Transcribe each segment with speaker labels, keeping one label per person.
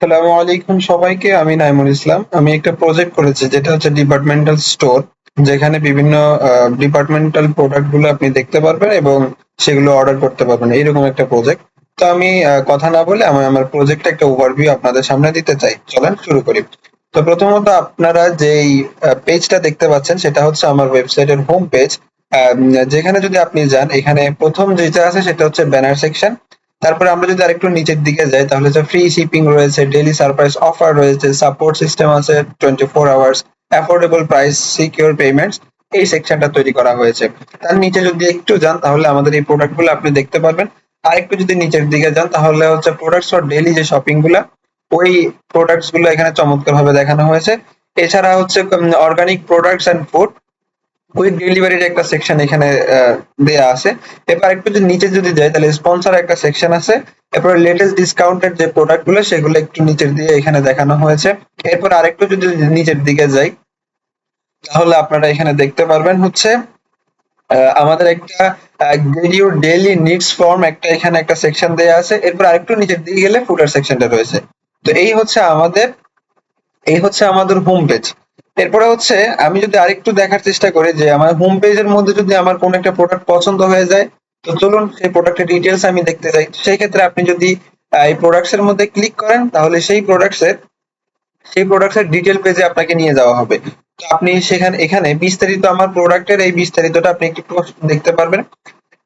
Speaker 1: আসসালামু আলাইকুম সবাইকে। আমি নাইমুল ইসলাম। আমি একটা প্রজেক্ট করেছি যেটা হচ্ছে ডিপার্টমেন্টাল স্টোর, যেখানে বিভিন্ন ডিপার্টমেন্টাল প্রোডাক্ট গুলো আপনি দেখতে পারবেন এবং সেগুলো অর্ডার করতে পারবেন, এইরকম একটা প্রজেক্ট। তো আমি কথা না বলে আমি আমার প্রজেক্টটা একটা ওভারভিউ আপনাদের সামনে দিতে চাই। চলেন শুরু করি। তো প্রথমত আপনারা যেই পেজটা দেখতে পাচ্ছেন সেটা হচ্ছে আমার ওয়েবসাইটের হোম পেজ। যেখানে যদি আপনি যান, এখানে প্রথম যেটা আছে সেটা হচ্ছে ব্যানার সেকশন। তারপরে আমরা যদি আরেকটু নিচের দিকে যাই তাহলে হচ্ছে ফ্রি শিপিং রয়েছে, ডেইলি সারপ্রাইজ অফার রয়েছে, সাপোর্ট সিস্টেম আছে 24 hours, affordable price, secure payments. এই সেকশনটা তৈরি করা হয়েছে। তার নিচে যদি একটু যান তাহলে আমাদের এই প্রোডাক্ট গুলো আপনি দেখতে পারবেন। আর একটু যদি নিচের দিকে যান তাহলে হচ্ছে প্রোডাক্টস ফর ডেইলি যে শপিং গুলা, ওই প্রোডাক্টস গুলো এখানে চমৎকার ভাবে দেখানো হয়েছে। এছাড়া হচ্ছে organic products and food quick ডেলিভারির একটা সেকশন এখানে দেয়া আছে। এরপর একটু যদি নিচে যদি যাই তাহলে স্পন্সর একটা সেকশন আছে। এরপর লেটেস্ট ডিসকাউন্টেড যে প্রোডাক্ট গুলো সেগুলো একটু নিচের দিয়ে এখানে দেখানো হয়েছে। এরপর আরেকটু যদি নিচের দিকে যাই তাহলে আপনারা এখানে দেখতে পারবেন হচ্ছে আমাদের একটা ইউর ডেইলি নিডস ফর্ম একটা এখানে একটা সেকশন দেয়া আছে। এরপর আরেকটু নিচের দিকে গেলে ফুটার সেকশনটা রয়েছে। তো এই হচ্ছে আমাদের হোম পেজ। এরপরে হচ্ছে আমি যদি আরেকটু দেখার চেষ্টা করি যে আমার হোম পেজের মধ্যে যদি আমার কোনো একটা প্রোডাক্ট পছন্দ হয়ে যায়, তো চলুন সেই প্রোডাক্টের ডিটেলস আমি দেখতে চাই। সেই ক্ষেত্রে আপনি যদি এই প্রোডাক্টস এর মধ্যে ক্লিক করেন তাহলে সেই প্রোডাক্টস এর ডিটেল পেজে আপনাকে নিয়ে যাওয়া হবে। তো আপনি এখানে বিস্তারিত আমার প্রোডাক্টের এই বিস্তারিতটা আপনি একটু দেখতে পারবেন।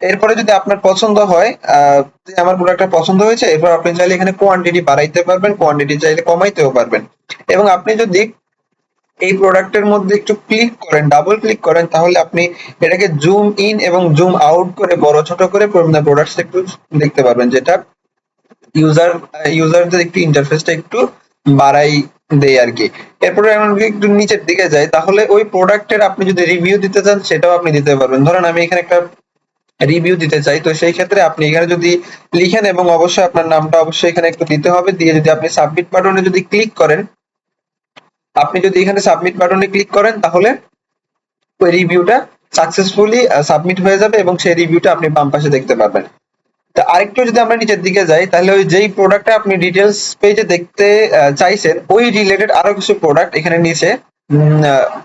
Speaker 1: এরপরে যদি আপনার পছন্দ হয়, যে আমার প্রোডাক্টটা পছন্দ হয়েছে, এরপর আপনি চাইলে এখানে কোয়ান্টিটি বাড়াইতে পারবেন, কোয়ান্টিটি চাইলে কমাইতেও পারবেন। এবং আপনি যদি এই প্রোডাক্টের মধ্যে একটু ক্লিক করেন, ডাবল ক্লিক করেন, তাহলে আপনি এটাকে জুম ইন এবং জুম আউট করে বড় ছোট করে প্রোডাক্টস একটু দেখতে পারবেন, যেটা ইউজারদের একটু ইন্টারফেসটা একটু বাড়াই দেয় আর কি। এরপরে আমরা যদি একটু নিচের দিকে যাই তাহলে ওই প্রোডাক্টের আপনি যদি রিভিউ দিতে চান সেটাও আপনি দিতে পারবেন। ধরেন আমি এখানে একটা রিভিউ দিতে চাই, তো সেই ক্ষেত্রে আপনি এখানে যদি লিখেন এবং অবশ্যই আপনার নামটা অবশ্যই এখানে একটু দিতে হবে, দিয়ে যদি আপনি সাবমিট বাটনে যদি ক্লিক করেন, আপনি যদি এখানে সাবমিট বাটনে ক্লিক করেন তাহলে ওই রিভিউটা সাকসেসফুলি সাবমিট হয়ে যাবে এবং সেই রিভিউটা আপনি বাম পাশে দেখতে পাবেন। তো আরেকটু যদি আমরা নিচের দিকে যাই তাহলে ওই যেই প্রোডাক্টটা আপনি ডিটেলস পেজে দেখতে চাইছেন ওই রিলেটেড আরো কিছু প্রোডাক্ট এখানে নিচে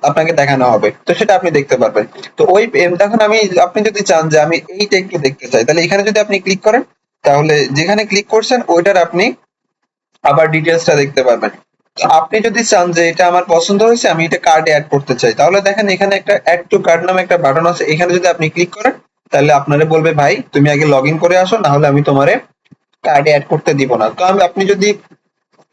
Speaker 1: আপনাকে দেখানো হবে, তো সেটা আপনি দেখতে পারবেন। তো তখন আপনি যদি চান যে আমি এইটা একটু দেখতে চাই, তাহলে এখানে যদি আপনি ক্লিক করেন তাহলে যেখানে ক্লিক করছেন ওইটার আপনি আবার ডিটেলসটা দেখতে পারবেন। তো আপনি যদি চান যে এটা আমার পছন্দ হয়েছে, আমি এটা কার্ডে অ্যাড করতে চাই, তাহলে দেখেন এখানে একটা অ্যাড টু কার্ড নামে একটা বাটন আছে। এখানে যদি আপনি ক্লিক করেন তাহলে আপনারে বলবে ভাই তুমি আগে লগ ইন করে আসো, না হলে আমি তোমারে কার্ডে অ্যাড করতে দিব না। তো আপনি যদি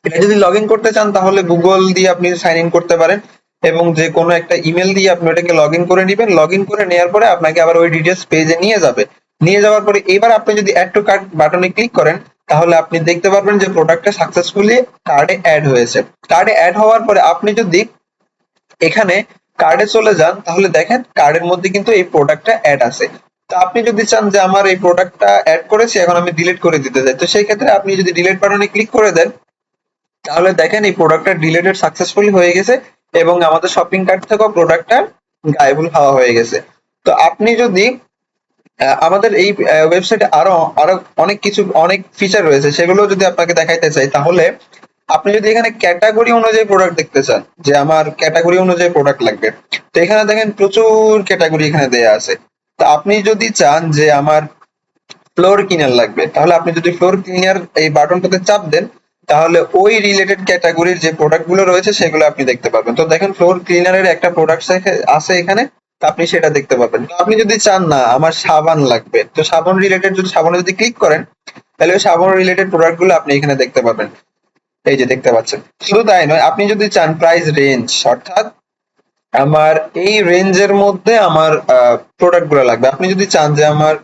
Speaker 1: এটা যদি লগ ইন করতে চান তাহলে গুগল দিয়ে আপনি সাইন ইন করতে পারেন এবং যে কোনো একটা ইমেল দিয়ে আপনি ওটাকে লগ ইন করে নেবেন। লগ ইন করে নেওয়ার পরে আপনাকে আবার ওই ডিটেলস পেজে নিয়ে যাবে। নিয়ে যাওয়ার পরে এবার আপনি যদি অ্যাড টু কার্ট বাটনে ক্লিক করেন তাহলে আপনি দেখতে পারবেন যে প্রোডাক্টটা সাকসেসফুলি কার্ডে অ্যাড হয়েছে। কার্ডে অ্যাড হওয়ার পরে আপনি যদি এখানে কার্ডে চলে যান তাহলে দেখেন কার্ডের মধ্যে কিন্তু এই প্রোডাক্টটা অ্যাড আছে। তো আপনি যদি চান যে আমার এই প্রোডাক্টটা অ্যাড করেছি এখন আমি ডিলিট করে দিতে চাই, তো সেই ক্ষেত্রে আপনি যদি ডিলিট বাটনে ক্লিক করে দেন তাহলে দেখেন এই প্রোডাক্টটা ডিলিটেড সাকসেসফুলি হয়ে গেছে এবং আমাদের শপিং কার্ট থেকেও প্রোডাক্টটা গায়েবুল হওয়া হয়ে গেছে। তো আপনি যদি আমাদের এই ওয়েবসাইটে আরো আরো অনেক ফিচার রয়েছে, সেগুলো যদি আপনাকে দেখাইতে চাই তাহলে আপনি যদি এখানে ক্যাটাগরি অনুযায়ী প্রোডাক্ট দেখতে চান যে আমার ক্যাটাগরি অনুযায়ী প্রোডাক্ট লাগবে, তো এখানে দেখেন প্রচুর ক্যাটাগরি এখানে দেয়া আছে। তো আপনি যদি চান যে আমার ফ্লোর ক্লিনার লাগবে, তাহলে আপনি যদি ফ্লোর ক্লিনার এই বাটনটাতে চাপ দেন তাহলে ওই রিলেটেড ক্যাটাগরির যে প্রোডাক্ট গুলো রয়েছে সেগুলো আপনি দেখতে পাবেন। তো দেখেন ফ্লোর ক্লিনারের একটা প্রোডাক্ট আছে এখানে, তো আপনি সেটা দেখতে পাবেন। তো আপনি যদি চান না আমার সাবান লাগবে, তো সাবান রিলেটেড যদি সাবানে যদি ক্লিক করেন তাহলে ওই সাবান রিলেটেড প্রোডাক্ট গুলো আপনি এখানে দেখতে পাবেন। এই যে দেখতে পাচ্ছেন। শুধু তাই নয়, আপনি যদি চান প্রাইস রেঞ্জ, অর্থাৎ আমার এই রেঞ্জের মধ্যে আমার প্রোডাক্ট গুলো লাগবে, আপনি যদি চান যে আমার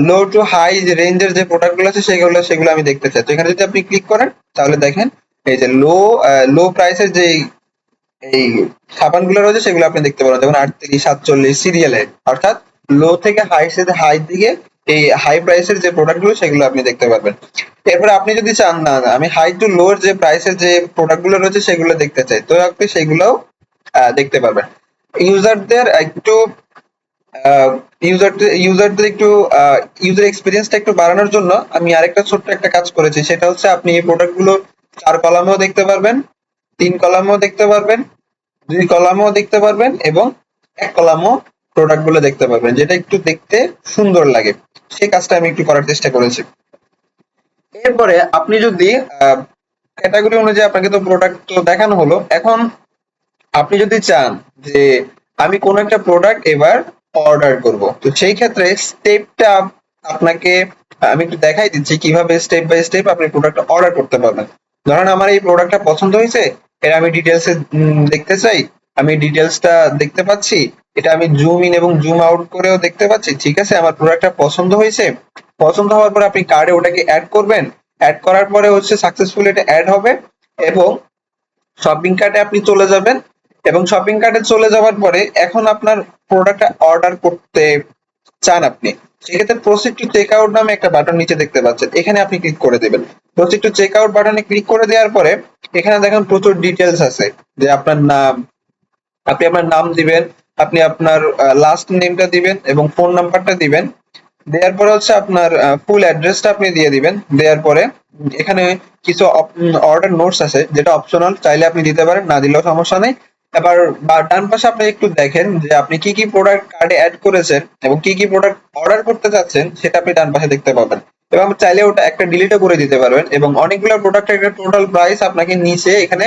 Speaker 1: লো টু হাই রেঞ্জের যে প্রোডাক্ট গুলো আছে সেগুলো আমি দেখতে চাই, তো এখানে যদি আপনি ক্লিক করেন তাহলে দেখেন এই যে লো প্রাইসের যে এই সাবান গুলো রয়েছে সেগুলো আপনি দেখতে পারেন, যেমন 38, 47 সিরিয়ালে, অর্থাৎ লো থেকে হাই দিকে এই হাই প্রাইসের যে প্রোডাক্ট গুলো সেগুলো আপনি দেখতে পারবেন। এরপরে আপনি যদি চান না আমি হাই টু লোর যে প্রাইসের যে প্রোডাক্ট গুলো রয়েছে সেগুলো দেখতে চাই, তো আপনি সেগুলোও দেখতে পারবেন। ইউজারদের একটু ইউজারদের একটু ইউজার এক্সপিরিয়েন্সটা একটু বাড়ানোর জন্য আমি আরেকটা ছোট্ট একটা কাজ করেছি, সেটা হচ্ছে আপনি এই প্রোডাক্ট গুলো 4 কলামেও দেখতে পারবেন, 3 কলামেও দেখতে পারবেন, 2 কলামেও দেখতে পারবেন এবং 1 কলামও প্রোডাক্ট গুলো দেখতে পারবেন, যেটা একটু দেখতে সুন্দর লাগে। সেই কাজটা আমি একটু করার চেষ্টা করেছি। এরপরে আপনি যদি ক্যাটাগরি অনুযায়ী আপনাকে তো প্রোডাক্ট তো দেখানো হলো, এখন আপনি যদি চান যে আমি কোন একটা প্রোডাক্ট এবার অর্ডার করব, তো সেই ক্ষেত্রে স্টেপটা আপনাকে আমি একটু দেখাই দিচ্ছি কিভাবে স্টেপ বাই স্টেপ আপনি প্রোডাক্টটা অর্ডার করতে পারবেন। ধরেন আমার এই প্রোডাক্টটা পছন্দ হয়েছে, এর আমি ডিটেলসে দেখতে চাই, আমি ডিটেলসটা দেখতে পাচ্ছি, এটা আমি জুম ইন এবং জুম আউট করেও দেখতে পাচ্ছি। ঠিক আছে, আমার প্রোডাক্টটা পছন্দ হয়েছে, পছন্দ হওয়ার পরে আপনি কার্ডে ওটাকে অ্যাড করবেন, অ্যাড করার পরে হচ্ছে সাকসেসফুল এটা অ্যাড হবে এবং শপিং কার্টে আপনি চলে যাবেন এবং শপিং কার্টে চলে যাওয়ার পরে এখন আপনার প্রোডাক্টটা অর্ডার করতে চান আপনি, সেক্ষেত্রে প্রসিড টু চেক আউট নামে একটা বাটন নিচে দেখতে পাচ্ছেন, এখানে আপনি ক্লিক করে দেবেন। প্রসিড টু চেক আউট বাটনে ক্লিক করে দেওয়ার পরে এখানে দেখেন প্রচুর ডিটেলস আছে, যে আপনার নাম, আপনি আপনার নাম দিবেন, আপনি আপনার লাস্ট নেমটা দিবেন এবং ফোন নাম্বারটা দিবেন। দেওয়ার পরে হচ্ছে আপনার ফুল অ্যাড্রেসটা আপনি দিয়ে দিবেন। দেওয়ার পরে এখানে কিছু অর্ডার নোটস আছে, যেটা অপশনাল, চাইলে আপনি দিতে পারেন, না দিলেও সমস্যা নেই। এবার ডান পাশে আপনি একটু দেখেন যে আপনি কি কি প্রোডাক্ট কার্ডে অ্যাড করেছেন এবং কি কি প্রোডাক্ট অর্ডার করতে চাচ্ছেন, সেটা আপনি ডান পাশে দেখতে পাবেন এবং চাইলে ওটা একটা ডিলিটও করে দিতে পারবেন এবং অনেকগুলো প্রোডাক্টের একটা টোটাল প্রাইস আপনাকে নিচে এখানে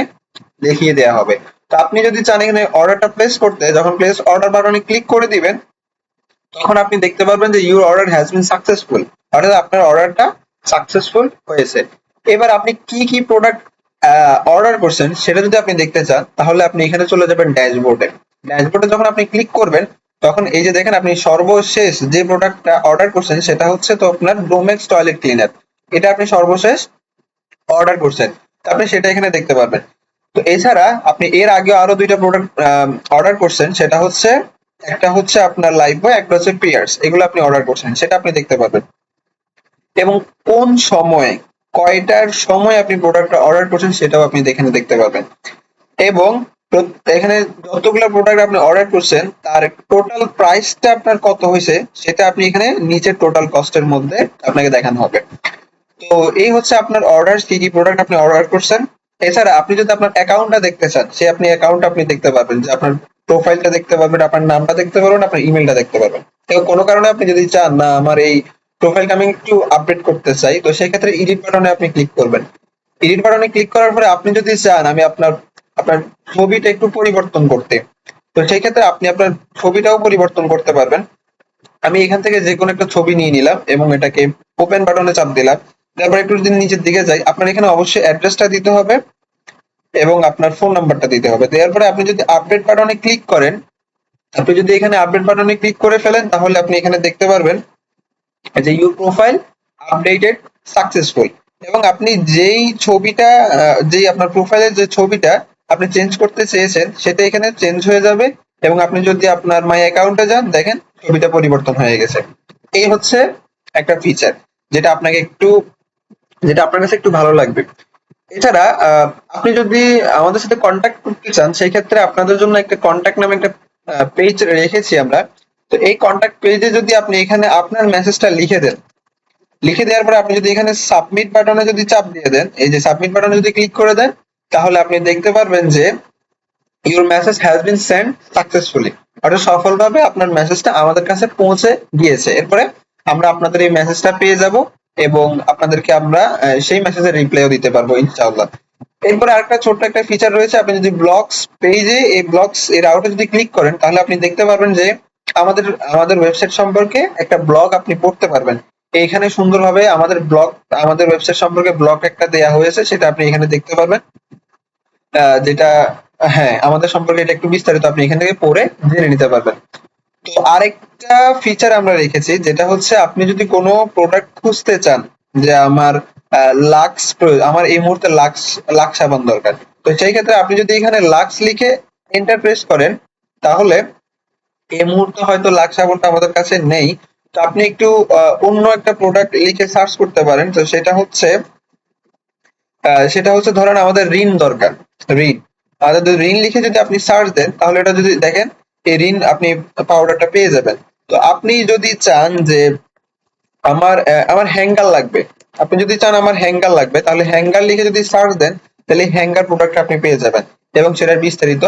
Speaker 1: দেখিয়ে দেওয়া হবে। তো আপনি যদি চান এখানে অর্ডারটা প্লেস করতে, যখন প্লেস অর্ডার বাটনে ক্লিক করে দিবেন তখন আপনি দেখতে পারবেন যে your order has been successful, অর্থাৎ আপনার অর্ডারটা সাকসেসফুল হয়েছে। এবার আপনি কি কি প্রোডাক্ট অর্ডার করছেন সেটা যদি আপনি দেখতে চান, তাহলে আপনি এখানে চলে যাবেন ড্যাশবোর্ডে। ড্যাশবোর্ডে যখন আপনি ক্লিক করবেন তখন এই যে দেখেন আপনি সর্বশেষ যে প্রোডাক্টটা অর্ডার করছেন সেটা হচ্ছে তো আপনার ডোমেক্স টয়লেট ক্লিনার, এটা আপনি সর্বশেষ অর্ডার করছেন, তো আপনি সেটা এখানে দেখতে পারবেন। তো এছাড়া আপনি এর আগে আরো দুইটা প্রোডাক্ট অর্ডার করছেন, সেটা হচ্ছে একটা হচ্ছে আপনার লাইফবয়, একটা হচ্ছে পিয়ার্স, এগুলো আপনি অর্ডার করছেন সেটা আপনি দেখতে পারবেন এবং কোন সময়ে কয়টার সময় আপনি প্রোডাক্টটা অর্ডার করছেন সেটাও আপনি এখানে দেখতে পারবেন এবং এখানে যতগুলো প্রোডাক্ট আপনি অর্ডার করছেন তার টোটাল প্রাইসটা আপনার কত হয়েছে সেটা আপনি এখানে নিচের টোটাল কস্টের মধ্যে আপনাকে দেখানো হবে। তো এই হচ্ছে আপনার অর্ডার, কি কি প্রোডাক্ট আপনি অর্ডার করছেন। এছাড়া আপনি যদি আপনার অ্যাকাউন্টটা দেখতে চান, সেই আপনি অ্যাকাউন্ট আপনি দেখতে পারবেন, যে আপনার প্রোফাইলটা দেখতে পারবেন, আপনার নামটা দেখতে পারবেন, আপনার ইমেলটা দেখতে পারবেন। তো কোনো কারণে আপনি যদি চান না আমার এই প্রোফাইলটা আমি একটু আপডেট করতে চাই, তো সেই ক্ষেত্রে এডিট বাটনে আপনি ক্লিক করবেন। এডিট বাটনে ক্লিক করার পরে আপনি যদি চান আমি আপনার আপনার ছবিটা একটু পরিবর্তন করতে, তো সেই ক্ষেত্রে আপনি আপনার ছবিটাও পরিবর্তন করতে পারবেন। আমি এখান থেকে যে কোনো একটা ছবি নিয়ে নিলাম এবং এটাকে ওপেন বাটনে চাপ দিলাম। তারপর একটু যদি নিচের দিকে যাই, আপনার এখানে অবশ্যই অ্যাড্রেসটা দিতে হবে এবং আপনার ফোন নাম্বারটা দিতে হবে। দেওয়ার পরে আপনি যদি আপডেট বাটনে ক্লিক করেন, আপনি যদি এখানে আপডেট বাটনে ক্লিক করে ফেলেন, তাহলে আপনি এখানে দেখতে পারবেন যে ইউর প্রোফাইল আপডেটেড সাকসেসফুল এবং আপনি যেই ছবিটা যেই আপনার প্রোফাইলের যে ছবিটা আপনি চেঞ্জ করতে চেয়েছেন সেটা এখানে চেঞ্জ হয়ে যাবে এবং আপনি যদি আপনার মাই অ্যাকাউন্টে যান দেখেন ছবিটা পরিবর্তন হয়ে গেছে। এই হচ্ছে একটা ফিচার যেটা আপনাকে একটু যেটা আপনার কাছে একটু ভালো লাগবে। এছাড়া আপনি যদি আমাদের সাথে কন্ট্যাক্ট করতে চান, সেই ক্ষেত্রে আপনাদের জন্য একটা কন্ট্যাক্ট নামে একটা পেজ রেখেছি আমরা। তো এই কন্ট্যাক্ট পেজে যদি আপনি এখানে আপনার মেসেজটা লিখে দেন, লিখে দেওয়ার পরে আপনি যদি এখানে সাবমিট বাটনে যদি চাপ দিয়ে দেন, এই যে সাবমিট বাটনে যদি ক্লিক করে দেন, তাহলে আপনি দেখতে পারবেন যে your message has been send successfully, অর্থাৎ সফলভাবে আপনার মেসেজটা আমাদের কাছে পৌঁছে গিয়েছে। এরপরে আমরা আপনাদের এই মেসেজটা পেয়ে যাব এবং আপনাদেরকে আমরা সেই মেসেজের রিপ্লাইও দিতে পারবো ইনশাআল্লাহ। এরপরে আরেকটা ছোট্ট একটা ফিচার রয়েছে, আপনি যদি ব্লগস পেজে এই ব্লগস এর আউটে যদি ক্লিক করেন, তাহলে আপনি দেখতে পারবেন যে আমাদের আমাদের ওয়েবসাইট সম্পর্কে একটা ব্লগ আপনি পড়তে পারবেন। এইখানে সুন্দরভাবে আমাদের ওয়েবসাইট সম্পর্কে ব্লগ একটা দেয়া হয়েছে, সেটা আপনি এখানে দেখতে পারবেন। যেটা হ্যাঁ আমাদের সম্পর্কে এটা একটু বিস্তারিত আপনি এখান থেকে পড়ে জেনে নিতে পারবেন। তো আরেকটা ফিচার আমরা রেখেছি, যেটা হচ্ছে আপনি যদি কোনো প্রোডাক্ট খুঁজতে চান যে আমার আমার এই মুহূর্তে লাক্স সাবান দরকার, তো সেই ক্ষেত্রে আপনি যদি এখানে লাক্স লিখে এন্টার প্রেস করেন, তাহলে এই মুহূর্তে হয়তো লাক্স সাবানটা আমাদের কাছে নেই। তো আপনি একটু অন্য একটা প্রোডাক্ট লিখে সার্চ করতে পারেন। তো সেটা হচ্ছে ধরেন আমাদের ঋণ দরকার, ঋণ। ঋণ লিখে যদি আপনি সার্চ দেন, তাহলে এটা যদি দেখেন এই ঋণ আপনি পাউডারটা পেয়ে যাবেন। তো আপনি যদি চান যে আমার হ্যাঙ্গার লাগবে। আপনি যদি চান আমার হ্যাঙ্গার লাগবে, তাহলে হ্যাঙ্গার লিখে যদি সার্চ দেন, তাহলে হ্যাঙ্গার প্রোডাক্ট আপনি পেয়ে যাবেন এবং সেটার বিস্তারিত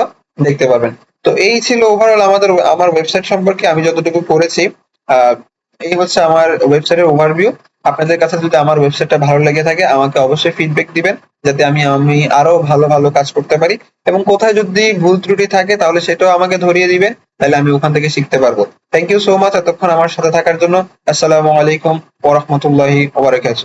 Speaker 1: দেখতে পাবেন। তো এই ছিল ওভারঅল আমার ওয়েবসাইট সম্পর্কে আমি যতটুকু করেছি। আহ, এই হচ্ছে আমার ওয়েবসাইটের ওভারভিউ। আপনাদের কাছে যদি আমার ওয়েবসাইটটা ভালো লেগে থাকে আমাকে অবশ্যই ফিডব্যাক দিবেন, যাতে আমি আরো ভালো ভালো কাজ করতে পারি, এবং কোথায় যদি ভুল ত্রুটি থাকে তাহলে সেটাও আমাকে ধরিয়ে দিবেন, তাহলে আমি ওখান থেকে শিখতে পারবো। থ্যাংক ইউ সো মাচ এতক্ষণ আমার সাথে থাকার জন্য। আসসালামু আলাইকুম ওয়া রাহমাতুল্লাহি ওয়া বারাকাতুহু।